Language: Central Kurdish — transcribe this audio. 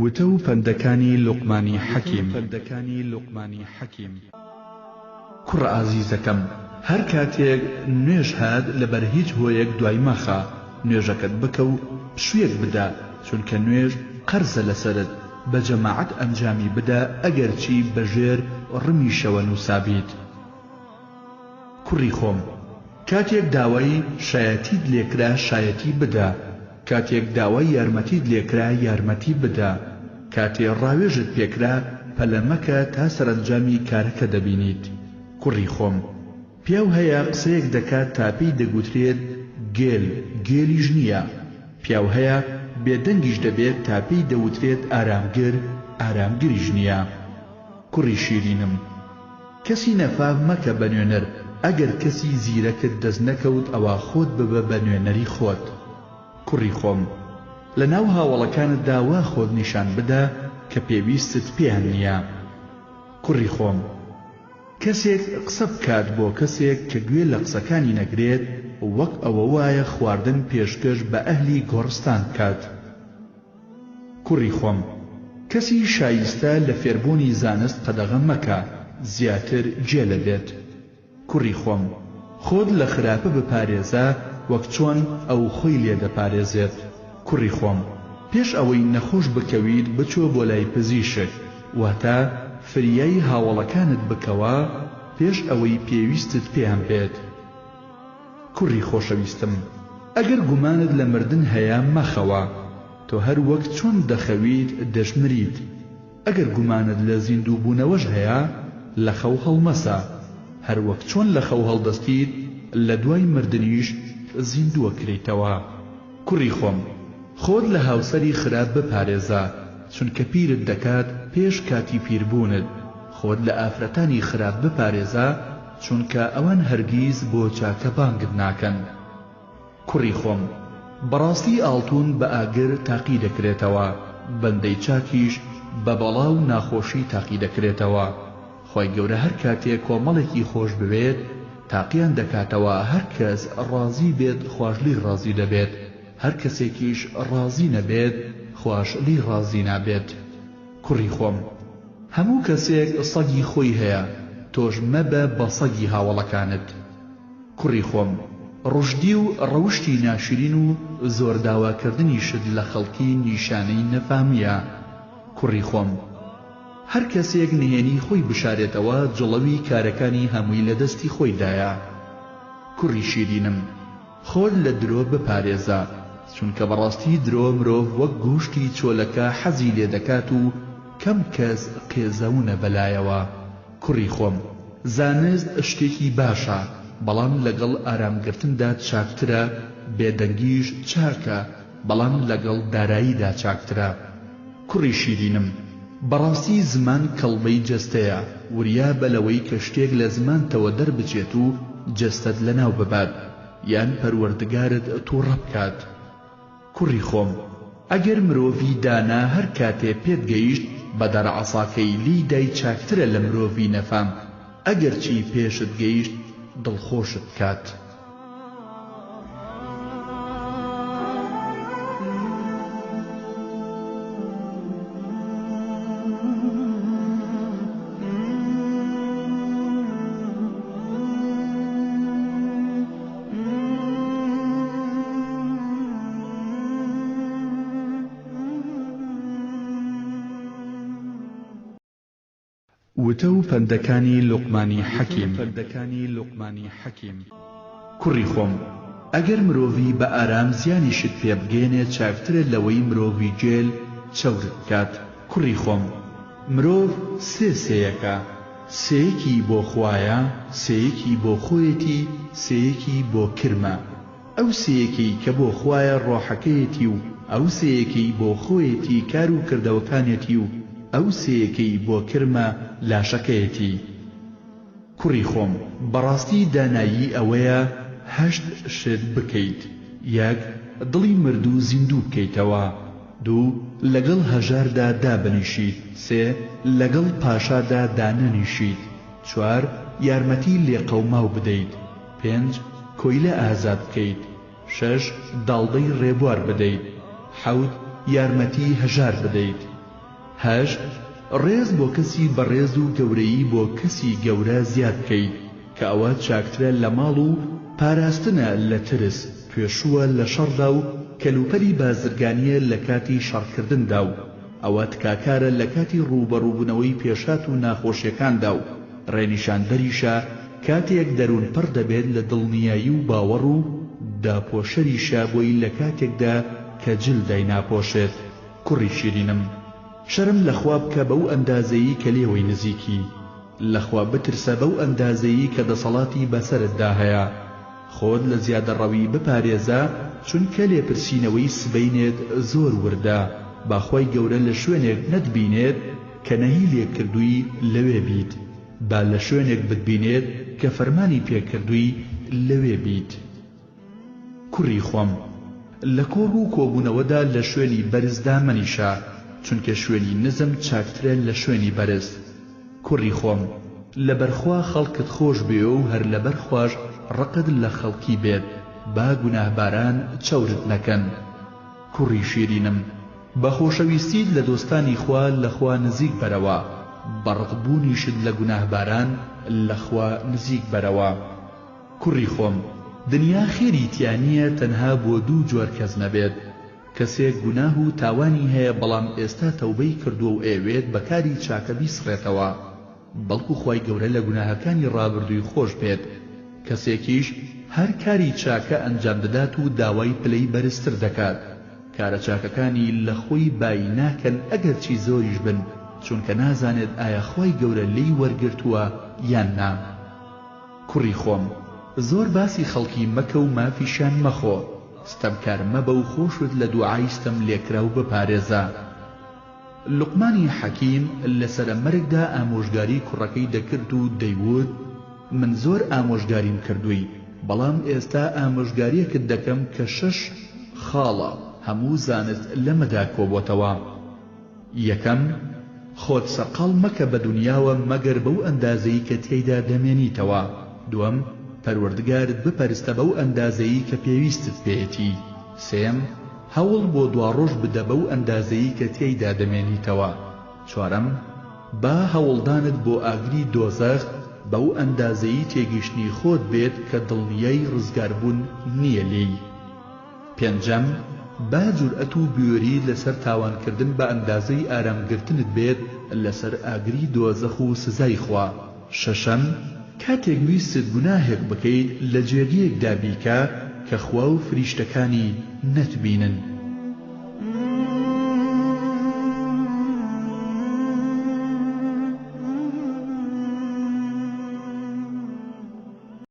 وتە و پەندەکانی لوقمانی حەکیم کوڕ ئازیزەکەم، هەر کاتێک نوێژ هات لەبەر هیچ هۆیەک دوای مەخە، نوێژەکەت بکە و پشوویەک بدە، چونکە نوێژ قەرزە لەسەرت. بە جەماعەت ئەنجامی بدە ئەگەرچی بەژێر ڕمی شەوە نووسابیت. کوڕی خۆم، کاتێک داوای شایەتیت لێکرا شایەتی بدە، کاتێک داوای یارمەتیت لێکرا یارمەتی بدە، کاتێ ڕاوێژت پێکرا پەلەمەکە تا سەرنجامی کارەکە دەبینیت. کوڕی خۆم، پیاو هەیە قسەیەک دەکات تاپەی دەگوترێت گێلیش نییە، پیاو هەیە بێدەنگیش دەبێت تاپەی دەوترێت ئارامگریش نییە. کوڕی شیرینم، کەسی نەفام مەکە بە نوێنەر، ئەگەر کەسی زیرەکت دەست نەکەوت ئەوە خۆت ببە بە نوێنەری خۆت. کوڕی خۆم، لە ناو هاوڵەکانتدا وا خۆت نیشان بدە کە پێویستت پێیان نییە. کوڕی خۆم، کەسێک قسە بکات بۆ کەسێک کە گوێ لە قسەکانی نەگرێت وەک ئەوە وایە خواردن پێشکەش بە ئەهلی گۆڕستان بکات. کوڕی خۆم، کەسی شایستە لە فێربوونی زانست قەدەغە مەکە، زیاتر جێلە بێت. کوڕی خۆم، خۆت لە خراپە بپارێزە وەک چۆن ئەو خۆی لێ دەپارێزێت. کوڕی خۆم، پێش ئەوەی نەخۆش بکەویت بچۆ بۆ لای پزیشک، واتە فریای هاوڵەکانت بکەوە پێش ئەوەی پێویستت پێیان بێت. کوڕی خۆشەویستم، ئەگەر گومانت لە مردن هەیە مەخەوە، تۆ هەر وەک چۆن دەخەویت دەژمریت. ئەگەر گومانت لە زیندوو بوونەوەش هەیە، لە خەو هەڵمەسە، هەر وەک چۆن لە خەو هەڵدەستیت لە دوای مردنیش زیندووە کریتەوە. کوڕی خۆم، خۆت لە هاوسەری خراپ بپارێزە، چونکە پیرت دەکات پێش کاتی پیربوونت. خۆت لە ئافرەتانی خراپ بپارێزە، چونکە ئەوان هەرگیز بۆ چاکە بانگت ناکەن. کوڕی خۆم، بەڕاستی ئاڵتون بە ئاگر تاقی دەکرێتەوە، بەندەی چاکیش بە بەڵاو ناخۆشی تاقی دەکرێتەوە. خۆی گەورە هەر کاتێک کۆمەڵێکی خۆش بوێت تاقییان دەکاتەوە، هەر کەس ڕازی بێت خۆشلی ڕازی دەبێت، هەر کەسێکیش ڕازی نەبێت خۆشلی ڕازی نابێت. کوڕی خۆم، هەموو کەسێک سەگی خۆی هەیە، تۆش مەبە بە سەگی هاوڵەکانت. کوڕی خۆم، ڕوشدی و ڕەوشتی ناشرین و زۆر داواکردنی شت لە خەڵکی نیشانەی نەفامیە. کوڕی خۆم، هەر کەسێک نهێنی خۆی بشارێتەوە جڵەوی کارەکانی هەمووی لە دەستی خۆیدایە. کوڕی شیرینم، خۆت لە درۆ بپارێزە، چونکە بەڕاستی درۆ مرۆڤ وەک گوشتی چۆلەکە حەزی لێ دەکات و کەم کەس قێزەونە بەلایەوە. کوڕی خۆم، زانست شتێکی باشە، بەڵام لەگەڵ ئارامگرتندا چاکترە، بێدەنگیش چاکە، بەڵام لەگەڵ داراییدا چاکترە. کوڕی شیرینم، بەڕاستی زمان کەڵبەی جەستەیە، وریا بەلەوەی کە شتێک لە زمانتەوە دەربچێت و جەستەت لەناو ببات، یان پەروەردگارت تووڕە بکات. کوڕی خۆم، ئەگەر مرۆڤی دانا هەر کاتێ پێت گەیشت بە دەرعەساکەی لی دای چاکترە لە مرۆڤی نەفام، ئەگەرچی پێشت گەیشت دڵخۆشت بکات. وتە و پەندەکانی لوقمانی حەکیم. کوڕی خۆم، ئەگەر مرۆڤی بە ئارام زیانی شت پێ بگێنێت چاکترە لەوەی مرۆڤی جێل چەورت بکات. کوڕی خۆم، مرۆڤ سێیەکە، سێیەکی بۆ خوایە، سێیەکی بۆ خۆیەتی، سێیەکی بۆ کرمە. ئەو سێیەکی کە بۆ خوایە ڕۆحەکەیەتی و ئەو سێیەکی بۆ خۆیەتی کار و کردەوەکانێتی و ئەو سێیەکەی بۆ کرمە لاشەکەیەتی. کوڕی خۆم، بەڕاستی دانایی ئەوەیە 8 شت بکەیت. 1 دڵی مردوو زیندوو بکەیتەوە. 2 لەگەڵ هەژاردا دابنیشیت. 3 لەگەڵ پاشادا دانەنیشیت. 4 یارمەتی لێقەوماو بدەیت. 5 کۆیلە ئازاد بکەیت. 6 داڵدەی ڕێبوار بدەیت. 7 یارمەتی هەژار بدەیت. هەشت ڕێز بۆ کەسی بەڕێز و گەورەیی بۆ کەسی گەورە زیاد بکەیت کە ئەوە چاکترە لە ماڵ و پاراستنە لە ترس توێشووە لە شەڕدا و کەلوپەری بازرگانیە لە کاتی شەڕکردندا و ئەوە تکاکارە لە کاتی ڕوبەڕووبوونەوەی پێشات و ناخۆشیەکاندا و ڕێنیشاندەریشە کاتێک دەروون پڕ دەبێت لە دڵنیایی و باوەڕ و داپۆشەریشە بۆی لە کاتێکدا کە جلدای ناپۆشێت. کوڕی شیرینم، شەرم لەخوا بکە بەو ئەندازەیی کە لێوەی نزیکی، لەخوا بترسە بەو ئەندازەیی کە دەسەڵاتی بەسەرتدا هەیە، خۆت لە زیادەڕەوی بپارێزە چونکە لێپرسینەوەی سبەینێت زۆر وردە، باخوای گەورە لە شوێنێک نەتبینێت کە نەهی لێکردووی لەوێ بیت، با لە شوێنێک بتبینێت کە فەرمانی پێکردووی لەوێ بیت. کوڕی خۆم، لە کۆڕ و کۆبوونەوەدا لە شوێنی بەرزدا مەنیشە چونکە شوێنی نزم چاکترە لە شوێنی بەرز. کوڕی خۆم، لەبەرخوا خەڵکت خۆش بێ و هەر لەبەرخواش ڕقت لە خەڵکی بێت با گوناهباران چەورت نەکەن. کوڕی شیرینم، بە خۆشەویستیت لە دۆستانی خوا لەخوا نزیک بەرەوە، بەڕقبوونیشت لە گوناهباران لەخوا نزیک بەرەوە. کوڕی خۆم، دنیا خێری تیانیە تەنها بۆ دوو جۆر کەس نەبێت، کەسێک گوناه و تاوانی هەیە بەڵام ئێستا تەوبەی کردووە و ئەوێت بەکاری چاکە بیسڕێتەوە بەڵکو خوای گەورە لە گوناهەکانی ڕابردووی خۆش بێت، کەسێکیش هەر کاری چاکە ئەنجام دەدات و داوای پلەی بەرزتر دەکات، کارە چاکەکانی لە خۆی بای ناکەن ئەگەر چی زۆریش بن چونکە نازانێت ئایا خوای گەورە لی وەرگرتووە یان نا. کوڕی خۆم، زۆر باسی خەڵکی مەکە و مافیشان مەخۆ، ستەمکار مەبە و خۆشت لە دوعای ستەم لێکرا و بپارێزە. لوقمانی حەکیم لەسەرە مەرگدا ئامۆژگاری کوڕەکەی دەکرد و دەیوت من زۆر ئامۆژگاریم کردووی بەڵام ئێستا ئامۆژگاریەکت دەکەم کە 6 خاڵە هەموو زانست لەمەدا کۆبۆتەوە. یەکەم، خۆت سەرقاڵ مەکە بە دنیاوە مەگەر بەو ئەندازەی کە تێیدا دەمێنیتەوە. دووەم، پەروەردگارت بپەرستە بەو ئەندازەی کە پێویستت پێیەتی. سێم، هەوڵ بۆ دواڕۆژ بدە بەو ئەندازەی کە تێیدا دەمێنیتەوە. چوارەم، با هەوڵدانت بۆ ئاگری دۆزەخ بەو ئەندازەی تێگەیشتنی خۆت بێت کە دڵنیای ڕزگاربوون نییە لێی. پێنجەم، با جورئەت و بیۆری لەسەر تاوانکردن بە ئەندازەی ئارامگرتنت بێت لەسەر ئاگری دۆزەخ و سزای خوا. شەشەم، کاتێک ویستت گوناهێک بکەیت لە جێگەیەکدا بیکە کە خوا و فریشتەکانی نەتبینن.